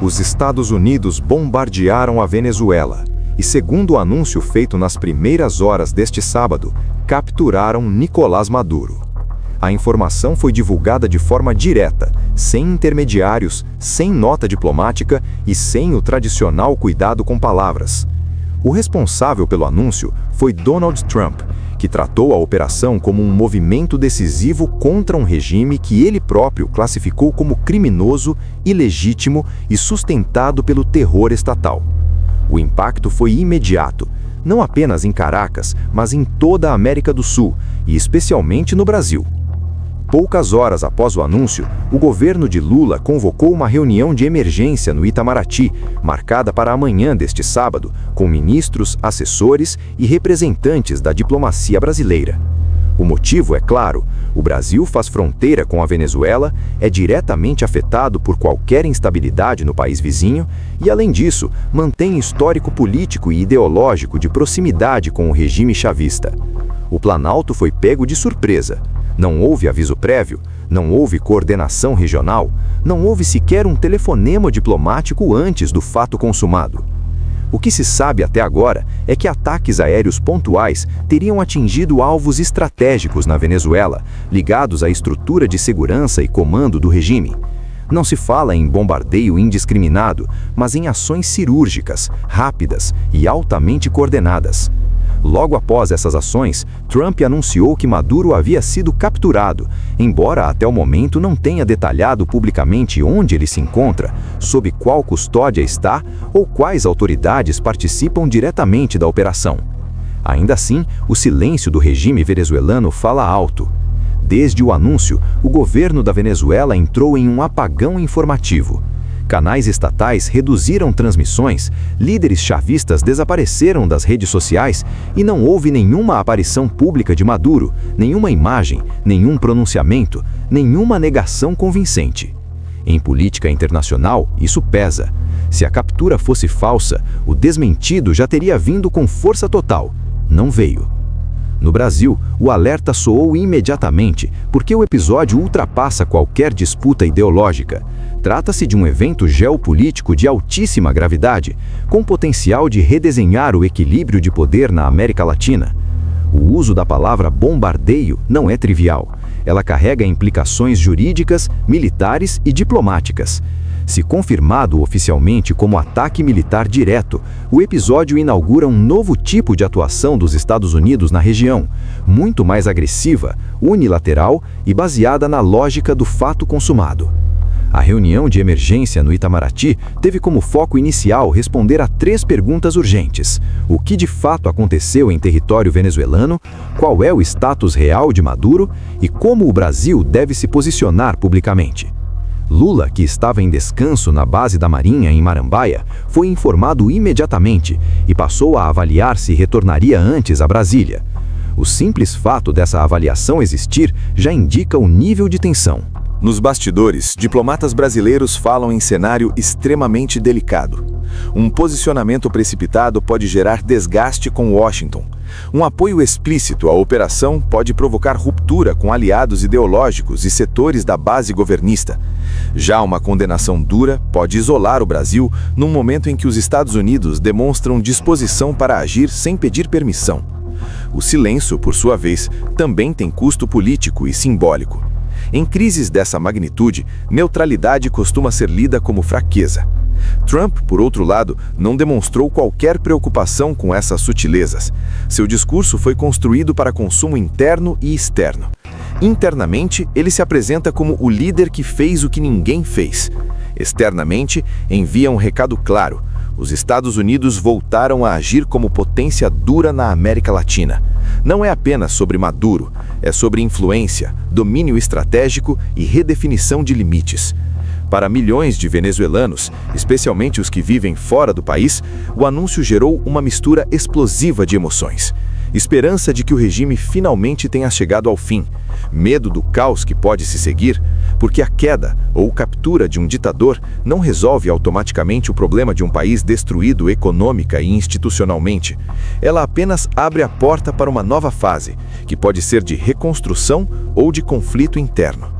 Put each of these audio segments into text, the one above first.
os Estados Unidos bombardearam a Venezuela e, segundo o anúncio feito nas primeiras horas deste sábado, capturaram Nicolás Maduro. A informação foi divulgada de forma direta, sem intermediários, sem nota diplomática e sem o tradicional cuidado com palavras. O responsável pelo anúncio foi Donald Trump, que tratou a operação como um movimento decisivo contra um regime que ele próprio classificou como criminoso, ilegítimo e sustentado pelo terror estatal. O impacto foi imediato, não apenas em Caracas, mas em toda a América do Sul, e especialmente no Brasil. Poucas horas após o anúncio, o governo de Lula convocou uma reunião de emergência no Itamaraty, marcada para amanhã deste sábado, com ministros, assessores e representantes da diplomacia brasileira. O motivo é claro: o Brasil faz fronteira com a Venezuela, é diretamente afetado por qualquer instabilidade no país vizinho e, além disso, mantém histórico político e ideológico de proximidade com o regime chavista. O Planalto foi pego de surpresa. Não houve aviso prévio, não houve coordenação regional, não houve sequer um telefonema diplomático antes do fato consumado. O que se sabe até agora é que ataques aéreos pontuais teriam atingido alvos estratégicos na Venezuela, ligados à estrutura de segurança e comando do regime. Não se fala em bombardeio indiscriminado, mas em ações cirúrgicas, rápidas e altamente coordenadas. Logo após essas ações, Trump anunciou que Maduro havia sido capturado, embora até o momento não tenha detalhado publicamente onde ele se encontra, sob qual custódia está ou quais autoridades participam diretamente da operação. Ainda assim, o silêncio do regime venezuelano fala alto. Desde o anúncio, o governo da Venezuela entrou em um apagão informativo. Canais estatais reduziram transmissões, líderes chavistas desapareceram das redes sociais e não houve nenhuma aparição pública de Maduro, nenhuma imagem, nenhum pronunciamento, nenhuma negação convincente. Em política internacional, isso pesa. Se a captura fosse falsa, o desmentido já teria vindo com força total. Não veio. No Brasil, o alerta soou imediatamente, porque o episódio ultrapassa qualquer disputa ideológica. Trata-se de um evento geopolítico de altíssima gravidade, com potencial de redesenhar o equilíbrio de poder na América Latina. O uso da palavra bombardeio não é trivial. Ela carrega implicações jurídicas, militares e diplomáticas. Se confirmado oficialmente como ataque militar direto, o episódio inaugura um novo tipo de atuação dos Estados Unidos na região, muito mais agressiva, unilateral e baseada na lógica do fato consumado. A reunião de emergência no Itamaraty teve como foco inicial responder a 3 perguntas urgentes: o que de fato aconteceu em território venezuelano, qual é o status real de Maduro e como o Brasil deve se posicionar publicamente. Lula, que estava em descanso na base da Marinha em Marambaia, foi informado imediatamente e passou a avaliar se retornaria antes a Brasília. O simples fato dessa avaliação existir já indica o nível de tensão. Nos bastidores, diplomatas brasileiros falam em cenário extremamente delicado. Um posicionamento precipitado pode gerar desgaste com Washington. Um apoio explícito à operação pode provocar ruptura com aliados ideológicos e setores da base governista. Já uma condenação dura pode isolar o Brasil num momento em que os Estados Unidos demonstram disposição para agir sem pedir permissão. O silêncio, por sua vez, também tem custo político e simbólico. Em crises dessa magnitude, neutralidade costuma ser lida como fraqueza. Trump, por outro lado, não demonstrou qualquer preocupação com essas sutilezas. Seu discurso foi construído para consumo interno e externo. Internamente, ele se apresenta como o líder que fez o que ninguém fez. Externamente, envia um recado claro: os Estados Unidos voltaram a agir como potência dura na América Latina. Não é apenas sobre Maduro, é sobre influência, domínio estratégico e redefinição de limites. Para milhões de venezuelanos, especialmente os que vivem fora do país, o anúncio gerou uma mistura explosiva de emoções. Esperança de que o regime finalmente tenha chegado ao fim. Medo do caos que pode se seguir, porque a queda ou captura de um ditador não resolve automaticamente o problema de um país destruído econômica e institucionalmente. Ela apenas abre a porta para uma nova fase, que pode ser de reconstrução ou de conflito interno.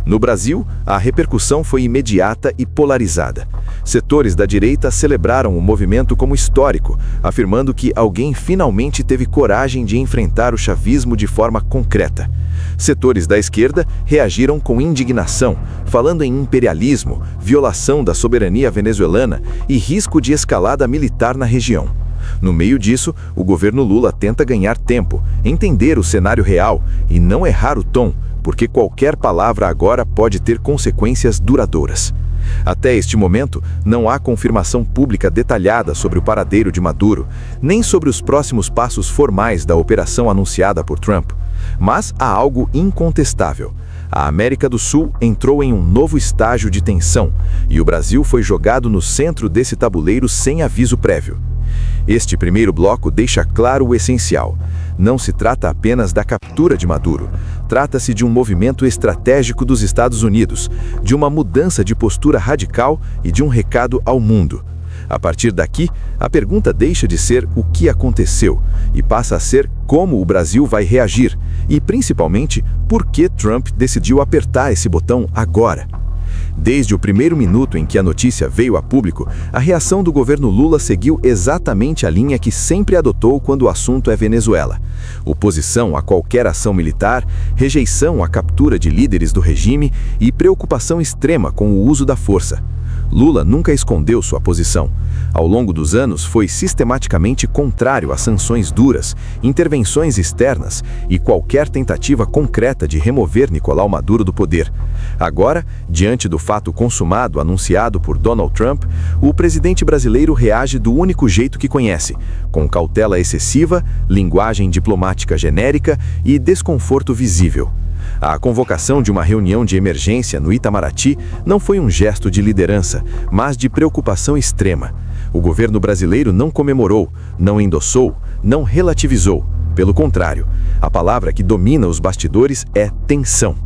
No Brasil, a repercussão foi imediata e polarizada. Setores da direita celebraram o movimento como histórico, afirmando que alguém finalmente teve coragem de enfrentar o chavismo de forma concreta. Setores da esquerda reagiram com indignação, falando em imperialismo, violação da soberania venezuelana e risco de escalada militar na região. No meio disso, o governo Lula tenta ganhar tempo, entender o cenário real e não errar o tom, porque qualquer palavra agora pode ter consequências duradouras. Até este momento, não há confirmação pública detalhada sobre o paradeiro de Maduro, nem sobre os próximos passos formais da operação anunciada por Trump. Mas há algo incontestável. A América do Sul entrou em um novo estágio de tensão, e o Brasil foi jogado no centro desse tabuleiro sem aviso prévio. Este primeiro bloco deixa claro o essencial. Não se trata apenas da captura de Maduro. Trata-se de um movimento estratégico dos Estados Unidos, de uma mudança de postura radical e de um recado ao mundo. A partir daqui, a pergunta deixa de ser o que aconteceu e passa a ser como o Brasil vai reagir e, principalmente, por que Trump decidiu apertar esse botão agora. Desde o primeiro minuto em que a notícia veio a público, a reação do governo Lula seguiu exatamente a linha que sempre adotou quando o assunto é Venezuela. Oposição a qualquer ação militar, rejeição à captura de líderes do regime e preocupação extrema com o uso da força. Lula nunca escondeu sua posição. Ao longo dos anos, foi sistematicamente contrário a sanções duras, intervenções externas e qualquer tentativa concreta de remover Nicolás Maduro do poder. Agora, diante do fato consumado anunciado por Donald Trump, o presidente brasileiro reage do único jeito que conhece, com cautela excessiva, linguagem diplomática genérica e desconforto visível. A convocação de uma reunião de emergência no Itamaraty não foi um gesto de liderança, mas de preocupação extrema. O governo brasileiro não comemorou, não endossou, não relativizou. Pelo contrário, a palavra que domina os bastidores é tensão.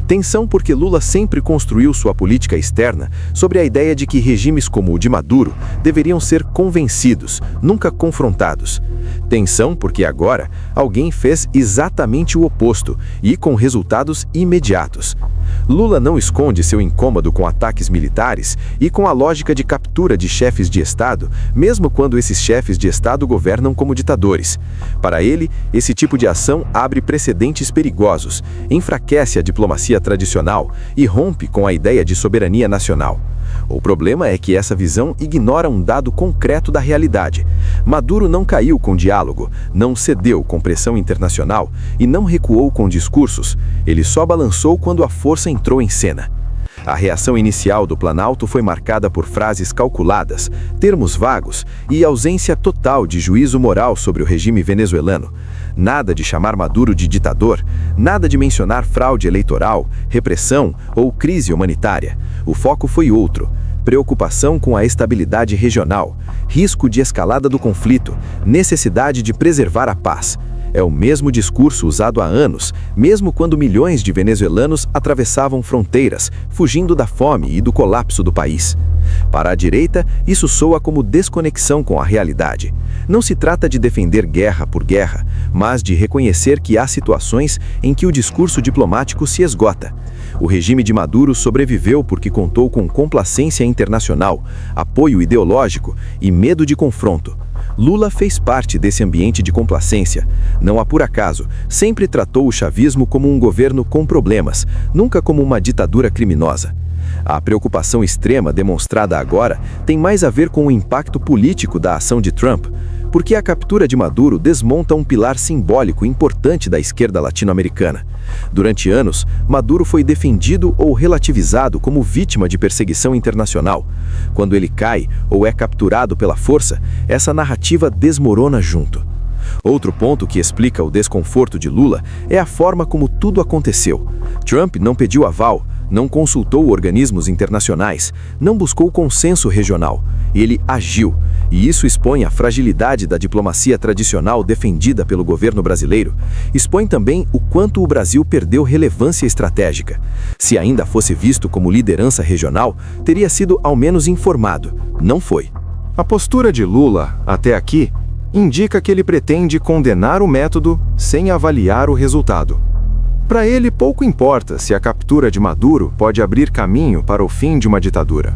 Tensão porque Lula sempre construiu sua política externa sobre a ideia de que regimes como o de Maduro deveriam ser convencidos, nunca confrontados. Tensão porque agora alguém fez exatamente o oposto e com resultados imediatos. Lula não esconde seu incômodo com ataques militares e com a lógica de captura de chefes de Estado, mesmo quando esses chefes de Estado governam como ditadores. Para ele, esse tipo de ação abre precedentes perigosos, enfraquece a diplomacia tradicional e rompe com a ideia de soberania nacional. O problema é que essa visão ignora um dado concreto da realidade. Maduro não caiu com diálogo, não cedeu com pressão internacional e não recuou com discursos. Ele só balançou quando a força entrou em cena. A reação inicial do Planalto foi marcada por frases calculadas, termos vagos e ausência total de juízo moral sobre o regime venezuelano. Nada de chamar Maduro de ditador, nada de mencionar fraude eleitoral, repressão ou crise humanitária. O foco foi outro: preocupação com a estabilidade regional, risco de escalada do conflito, necessidade de preservar a paz. É o mesmo discurso usado há anos, mesmo quando milhões de venezuelanos atravessavam fronteiras, fugindo da fome e do colapso do país. Para a direita, isso soa como desconexão com a realidade. Não se trata de defender guerra por guerra, mas de reconhecer que há situações em que o discurso diplomático se esgota. O regime de Maduro sobreviveu porque contou com complacência internacional, apoio ideológico e medo de confronto. Lula fez parte desse ambiente de complacência. Não há por acaso, sempre tratou o chavismo como um governo com problemas, nunca como uma ditadura criminosa. A preocupação extrema demonstrada agora tem mais a ver com o impacto político da ação de Trump, porque a captura de Maduro desmonta um pilar simbólico importante da esquerda latino-americana. Durante anos, Maduro foi defendido ou relativizado como vítima de perseguição internacional. Quando ele cai ou é capturado pela força, essa narrativa desmorona junto. Outro ponto que explica o desconforto de Lula é a forma como tudo aconteceu. Trump não pediu aval, não consultou organismos internacionais, não buscou consenso regional. Ele agiu, e isso expõe a fragilidade da diplomacia tradicional defendida pelo governo brasileiro. Expõe também o quanto o Brasil perdeu relevância estratégica. Se ainda fosse visto como liderança regional, teria sido ao menos informado. Não foi. A postura de Lula, até aqui, indica que ele pretende condenar o método sem avaliar o resultado. Para ele, pouco importa se a captura de Maduro pode abrir caminho para o fim de uma ditadura.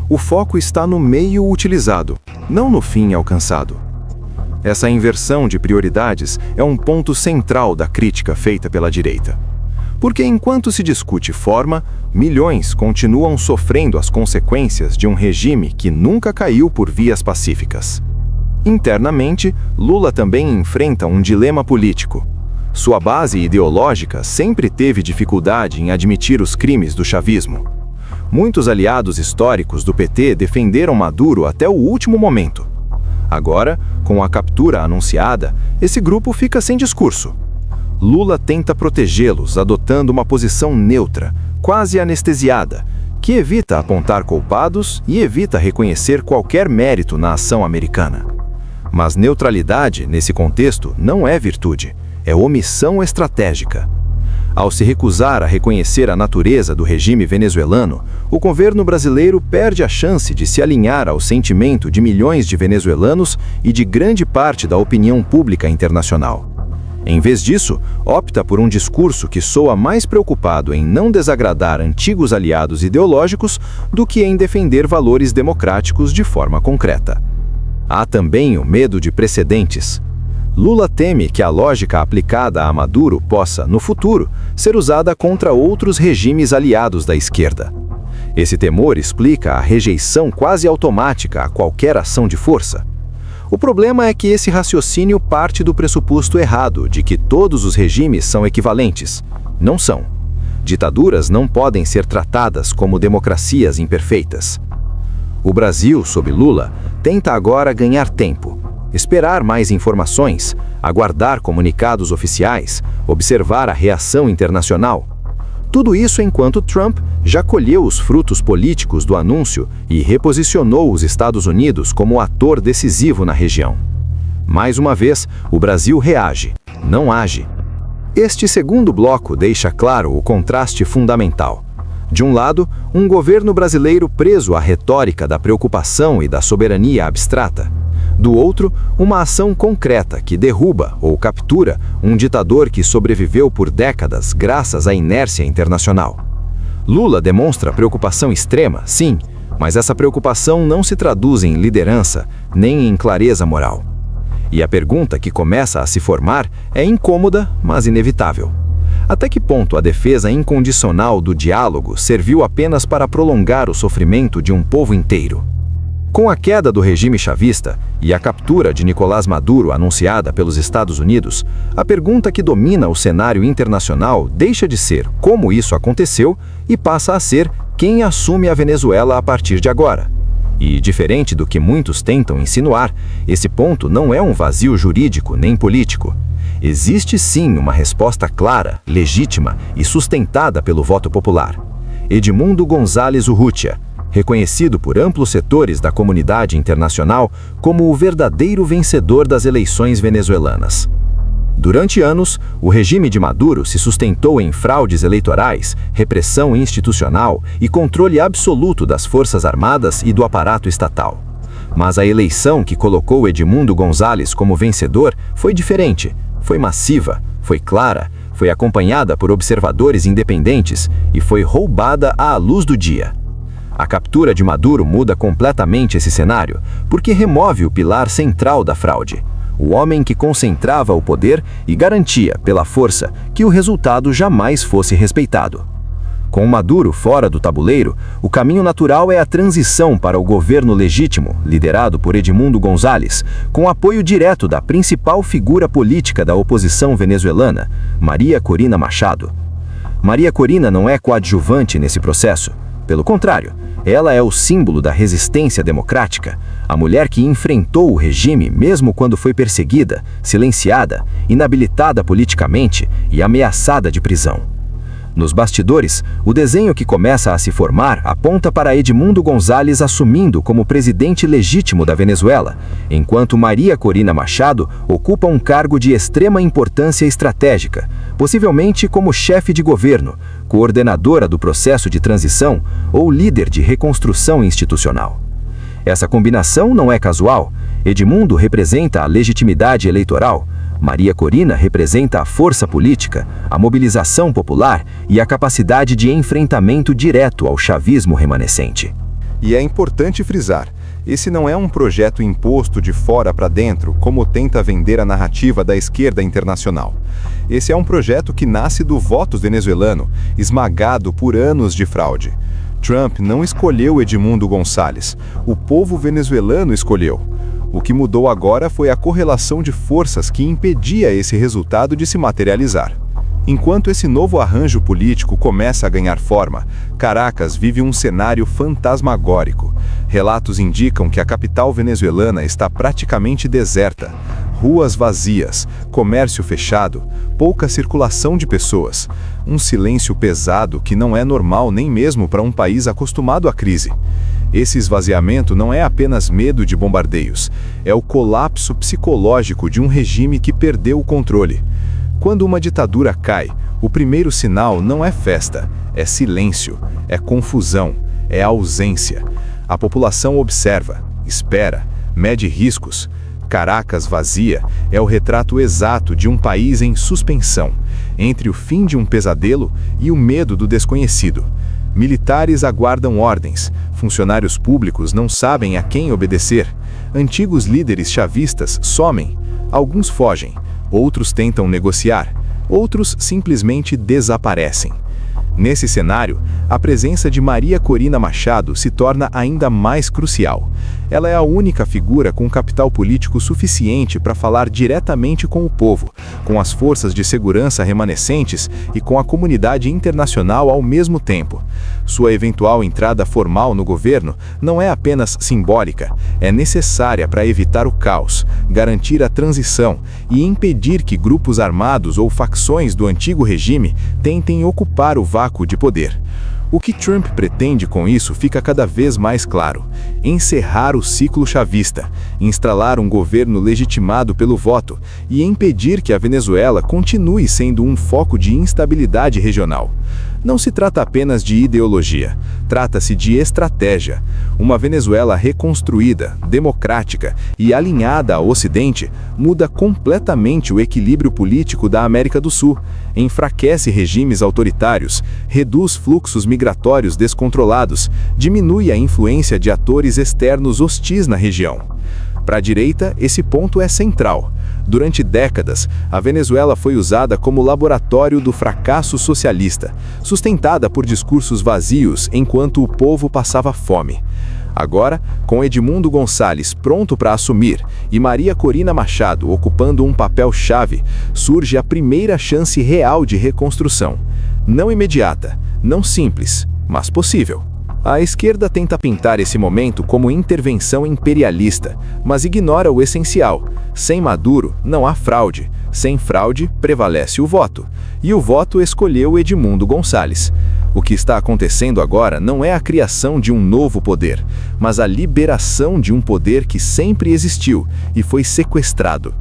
O foco está no meio utilizado, não no fim alcançado. Essa inversão de prioridades é um ponto central da crítica feita pela direita. Porque enquanto se discute forma, milhões continuam sofrendo as consequências de um regime que nunca caiu por vias pacíficas. Internamente, Lula também enfrenta um dilema político. Sua base ideológica sempre teve dificuldade em admitir os crimes do chavismo. Muitos aliados históricos do PT defenderam Maduro até o último momento. Agora, com a captura anunciada, esse grupo fica sem discurso. Lula tenta protegê-los adotando uma posição neutra, quase anestesiada, que evita apontar culpados e evita reconhecer qualquer mérito na ação americana. Mas neutralidade, nesse contexto, não é virtude, é omissão estratégica. Ao se recusar a reconhecer a natureza do regime venezuelano, o governo brasileiro perde a chance de se alinhar ao sentimento de milhões de venezuelanos e de grande parte da opinião pública internacional. Em vez disso, opta por um discurso que soa mais preocupado em não desagradar antigos aliados ideológicos do que em defender valores democráticos de forma concreta. Há também o medo de precedentes. Lula teme que a lógica aplicada a Maduro possa, no futuro, ser usada contra outros regimes aliados da esquerda. Esse temor explica a rejeição quase automática a qualquer ação de força. O problema é que esse raciocínio parte do pressuposto errado de que todos os regimes são equivalentes. Não são. Ditaduras não podem ser tratadas como democracias imperfeitas. O Brasil, sob Lula, tenta agora ganhar tempo, esperar mais informações, aguardar comunicados oficiais, observar a reação internacional. Tudo isso enquanto Trump já colheu os frutos políticos do anúncio e reposicionou os Estados Unidos como ator decisivo na região. Mais uma vez, o Brasil reage, não age. Este segundo bloco deixa claro o contraste fundamental. De um lado, um governo brasileiro preso à retórica da preocupação e da soberania abstrata. Do outro, uma ação concreta que derruba ou captura um ditador que sobreviveu por décadas graças à inércia internacional. Lula demonstra preocupação extrema, sim, mas essa preocupação não se traduz em liderança nem em clareza moral. E a pergunta que começa a se formar é incômoda, mas inevitável. Até que ponto a defesa incondicional do diálogo serviu apenas para prolongar o sofrimento de um povo inteiro? Com a queda do regime chavista e a captura de Nicolás Maduro anunciada pelos Estados Unidos, a pergunta que domina o cenário internacional deixa de ser como isso aconteceu e passa a ser quem assume a Venezuela a partir de agora. E, diferente do que muitos tentam insinuar, esse ponto não é um vazio jurídico nem político. Existe sim uma resposta clara, legítima e sustentada pelo voto popular. Edmundo González Urrutia, reconhecido por amplos setores da comunidade internacional como o verdadeiro vencedor das eleições venezuelanas. Durante anos, o regime de Maduro se sustentou em fraudes eleitorais, repressão institucional e controle absoluto das forças armadas e do aparato estatal. Mas a eleição que colocou Edmundo González como vencedor foi diferente, foi massiva, foi clara, foi acompanhada por observadores independentes e foi roubada à luz do dia. A captura de Maduro muda completamente esse cenário, porque remove o pilar central da fraude, o homem que concentrava o poder e garantia, pela força, que o resultado jamais fosse respeitado. Com Maduro fora do tabuleiro, o caminho natural é a transição para o governo legítimo, liderado por Edmundo González, com apoio direto da principal figura política da oposição venezuelana, Maria Corina Machado. Maria Corina não é coadjuvante nesse processo. Pelo contrário, ela é o símbolo da resistência democrática, a mulher que enfrentou o regime mesmo quando foi perseguida, silenciada, inabilitada politicamente e ameaçada de prisão. Nos bastidores, o desenho que começa a se formar aponta para Edmundo González assumindo como presidente legítimo da Venezuela, enquanto Maria Corina Machado ocupa um cargo de extrema importância estratégica, possivelmente como chefe de governo, coordenadora do processo de transição ou líder de reconstrução institucional. Essa combinação não é casual. Edmundo representa a legitimidade eleitoral, Maria Corina representa a força política, a mobilização popular e a capacidade de enfrentamento direto ao chavismo remanescente. E é importante frisar, esse não é um projeto imposto de fora para dentro, como tenta vender a narrativa da esquerda internacional. Esse é um projeto que nasce do voto venezuelano, esmagado por anos de fraude. Trump não escolheu Edmundo Gonçalves, o povo venezuelano escolheu. O que mudou agora foi a correlação de forças que impedia esse resultado de se materializar. Enquanto esse novo arranjo político começa a ganhar forma, Caracas vive um cenário fantasmagórico. Relatos indicam que a capital venezuelana está praticamente deserta. Ruas vazias, comércio fechado, pouca circulação de pessoas. Um silêncio pesado que não é normal nem mesmo para um país acostumado à crise. Esse esvaziamento não é apenas medo de bombardeios, é o colapso psicológico de um regime que perdeu o controle. Quando uma ditadura cai, o primeiro sinal não é festa, é silêncio, é confusão, é ausência. A população observa, espera, mede riscos. Caracas vazia é o retrato exato de um país em suspensão, entre o fim de um pesadelo e o medo do desconhecido. Militares aguardam ordens, funcionários públicos não sabem a quem obedecer, antigos líderes chavistas somem, alguns fogem. Outros tentam negociar, outros simplesmente desaparecem. Nesse cenário, a presença de Maria Corina Machado se torna ainda mais crucial. Ela é a única figura com capital político suficiente para falar diretamente com o povo, com as forças de segurança remanescentes e com a comunidade internacional ao mesmo tempo. Sua eventual entrada formal no governo não é apenas simbólica, é necessária para evitar o caos, garantir a transição e impedir que grupos armados ou facções do antigo regime tentem ocupar o vácuo de poder. O que Trump pretende com isso fica cada vez mais claro: encerrar o ciclo chavista, instalar um governo legitimado pelo voto e impedir que a Venezuela continue sendo um foco de instabilidade regional. Não se trata apenas de ideologia, trata-se de estratégia. Uma Venezuela reconstruída, democrática e alinhada ao Ocidente muda completamente o equilíbrio político da América do Sul, enfraquece regimes autoritários, reduz fluxos migratórios descontrolados, diminui a influência de atores externos hostis na região. Para a direita, esse ponto é central. Durante décadas, a Venezuela foi usada como laboratório do fracasso socialista, sustentada por discursos vazios enquanto o povo passava fome. Agora, com Edmundo Gonçalves pronto para assumir e Maria Corina Machado ocupando um papel-chave, surge a primeira chance real de reconstrução. Não imediata, não simples, mas possível. A esquerda tenta pintar esse momento como intervenção imperialista, mas ignora o essencial. Sem Maduro, não há fraude. Sem fraude, prevalece o voto. E o voto escolheu Edmundo Gonçalves. O que está acontecendo agora não é a criação de um novo poder, mas a liberação de um poder que sempre existiu e foi sequestrado.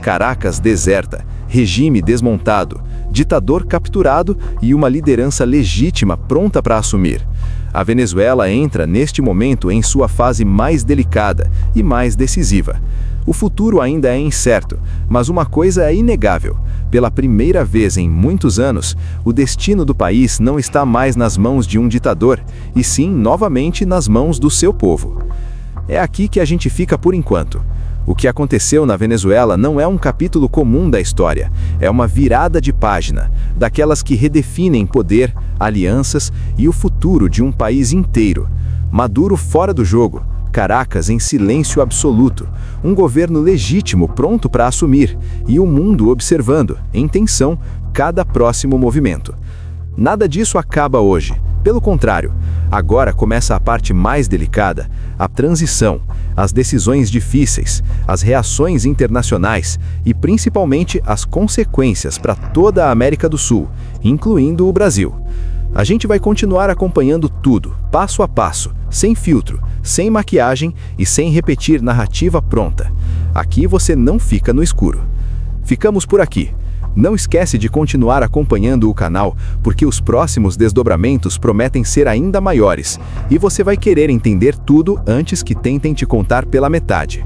Caracas deserta, regime desmontado, ditador capturado e uma liderança legítima pronta para assumir. A Venezuela entra neste momento em sua fase mais delicada e mais decisiva. O futuro ainda é incerto, mas uma coisa é inegável: pela primeira vez em muitos anos, o destino do país não está mais nas mãos de um ditador, e sim novamente nas mãos do seu povo. É aqui que a gente fica por enquanto. O que aconteceu na Venezuela não é um capítulo comum da história, é uma virada de página, daquelas que redefinem poder, alianças e o futuro de um país inteiro. Maduro fora do jogo, Caracas em silêncio absoluto, um governo legítimo pronto para assumir e o mundo observando, em tensão, cada próximo movimento. Nada disso acaba hoje. Pelo contrário, agora começa a parte mais delicada, a transição, as decisões difíceis, as reações internacionais e principalmente as consequências para toda a América do Sul, incluindo o Brasil. A gente vai continuar acompanhando tudo, passo a passo, sem filtro, sem maquiagem e sem repetir narrativa pronta. Aqui você não fica no escuro. Ficamos por aqui. Não esquece de continuar acompanhando o canal, porque os próximos desdobramentos prometem ser ainda maiores, e você vai querer entender tudo antes que tentem te contar pela metade.